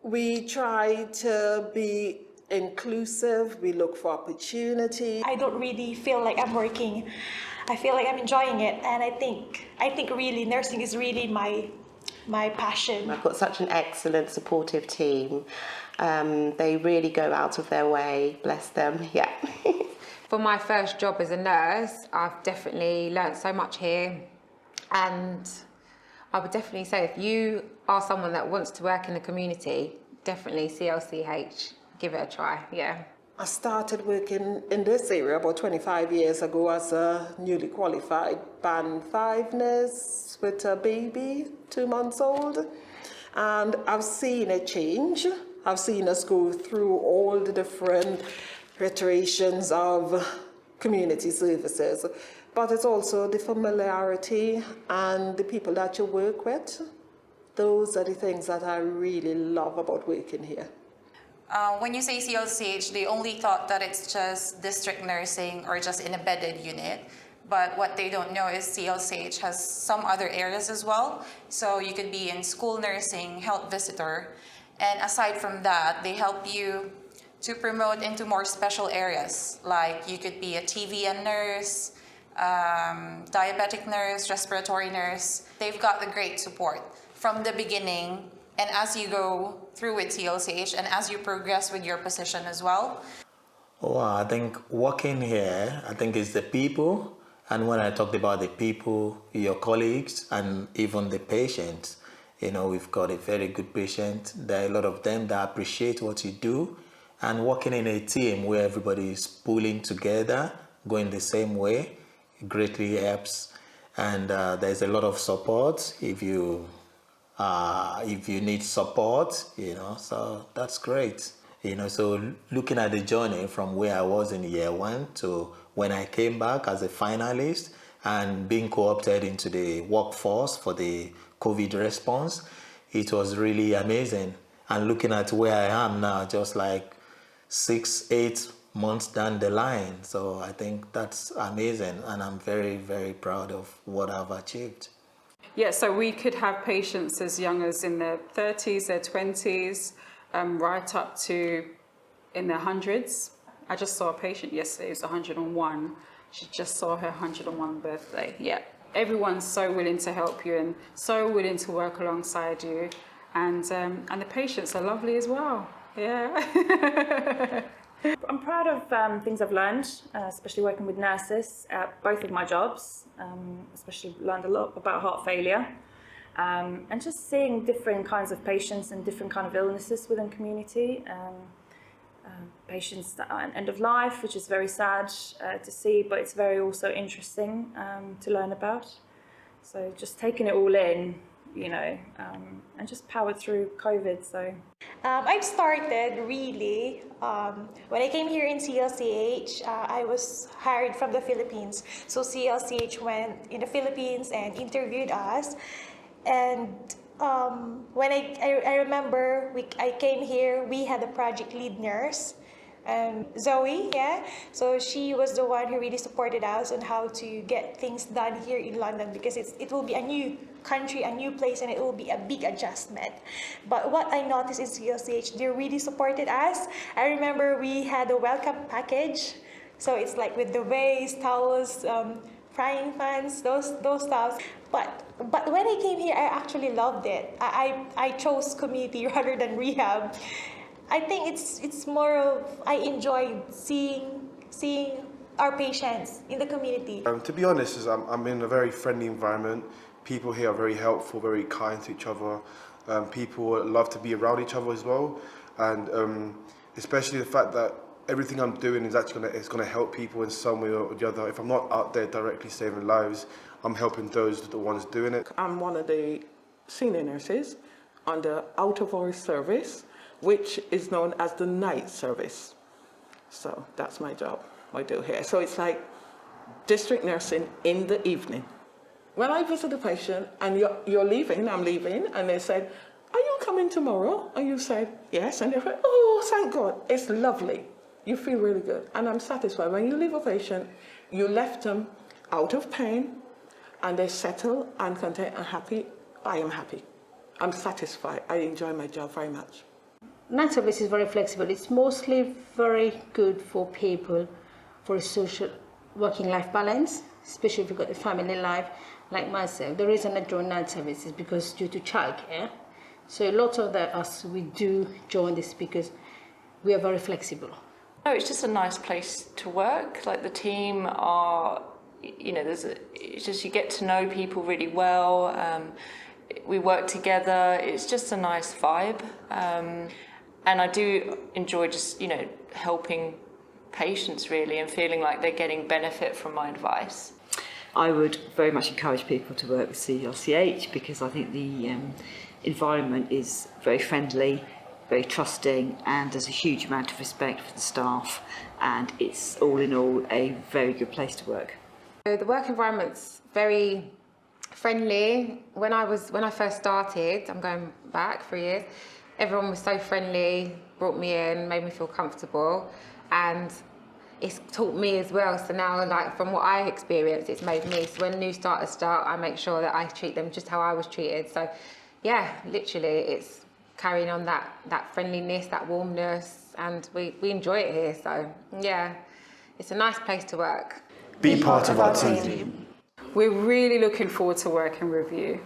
We try to be inclusive. We look for opportunity. I don't really feel like I'm working. I feel like I'm enjoying it, and I think really nursing is really my passion. I've got such an excellent supportive team. They really go out of their way, bless them, yeah. For my first job as a nurse, I've definitely learnt so much here, and I would definitely say if you are someone that wants to work in the community, definitely CLCH, give it a try, yeah. I started working in this area about 25 years ago as a newly qualified Band 5 nurse with a baby, 2 months old. And I've seen a change. I've seen us go through all the different iterations of community services. But it's also the familiarity and the people that you work with. Those are the things that I really love about working here. When you say CLCH, they only thought that it's just district nursing or just in a bedded unit. But what they don't know is CLCH has some other areas as well. So you could be in school nursing, health visitor. And aside from that, they help you to promote into more special areas. Like you could be a TVN nurse, diabetic nurse, respiratory nurse. They've got the great support from the beginning. And as you go through with CLCH and as you progress with your position as well? Well, I think working here, I think it's the people. And when I talked about the people, your colleagues, and even the patients, we've got a very good patient. There are a lot of them that appreciate what you do. And working in a team where everybody is pulling together, going the same way, greatly helps. And there's a lot of support if you need support, so that's great. So looking at the journey from where I was in year 1 to when I came back as a finalist and being co-opted into the workforce for the COVID response, it was really amazing. And looking at where I am now, just like 6-8 months down the line. So I think that's amazing, and I'm very, very proud of what I've achieved. Yeah, so we could have patients as young as in their 30s, their 20s, right up to in their hundreds. I just saw a patient yesterday who's 101. She just saw her 101 birthday. Yeah, everyone's so willing to help you and so willing to work alongside you, and the patients are lovely as well. Yeah. I'm proud of things I've learned, especially working with nurses at both of my jobs. Especially learned a lot about heart failure, and just seeing different kinds of patients and different kind of illnesses within community. Patients that are at end of life, which is very sad to see, but it's very also interesting to learn about. So just taking it all in, and just powered through COVID. So I've started really when I came here in CLCH. I was hired from the Philippines, so CLCH went in the Philippines and interviewed us. And when I remember I came here, we had a project lead nurse, Zoe, yeah. So she was the one who really supported us on how to get things done here in London, because it will be a new country, a new place, and it will be a big adjustment. But what I noticed in CLCH, they really supported us. I remember we had a welcome package, so it's like with the vase, towels, frying pans, those stuff. But when I came here, I actually loved it. I chose community rather than rehab. I think it's more of, I enjoy seeing our patients in the community. To be honest, I'm in a very friendly environment. People here are very helpful, very kind to each other. People love to be around each other as well, and especially the fact that everything I'm doing is actually gonna help people in some way or the other. If I'm not out there directly saving lives, I'm helping those the ones doing it. I'm one of the senior nurses on the out-of-hours service, which is known as the night service. So that's my job, I do here. So it's like district nursing in the evening. When I visit a patient and you're leaving, I'm leaving, and they said, "Are you coming tomorrow?" And you said, "Yes." And they're like, "Oh, thank God, it's lovely." You feel really good. And I'm satisfied. When you leave a patient, you left them out of pain, and they settle and content and happy. I am happy. I'm satisfied. I enjoy my job very much. night service is very flexible. It's mostly very good for people for a social working life balance, especially if you've got a family life like myself. The reason I joined night service is because due to childcare. So a lot of us, we do join this because we are very flexible. No, it's just a nice place to work. Like the team are, you know, it's just you get to know people really well. We work together. It's just a nice vibe, and I do enjoy just, you know, helping patients really and feeling like they're getting benefit from my advice. I would very much encourage people to work with CLCH because I think the environment is very friendly, very trusting, and there's a huge amount of respect for the staff, and it's all in all a very good place to work. So the work environment's very friendly. When I first started, I'm going back 3 years, everyone was so friendly, brought me in, made me feel comfortable, and it's taught me as well. So now, like, from what I experienced, it's made me. So when new starters start, I make sure that I treat them just how I was treated. So yeah, literally, it's carrying on that friendliness, that warmness, and we enjoy it here. So yeah, it's a nice place to work. Be part of our team. We're really looking forward to working with you.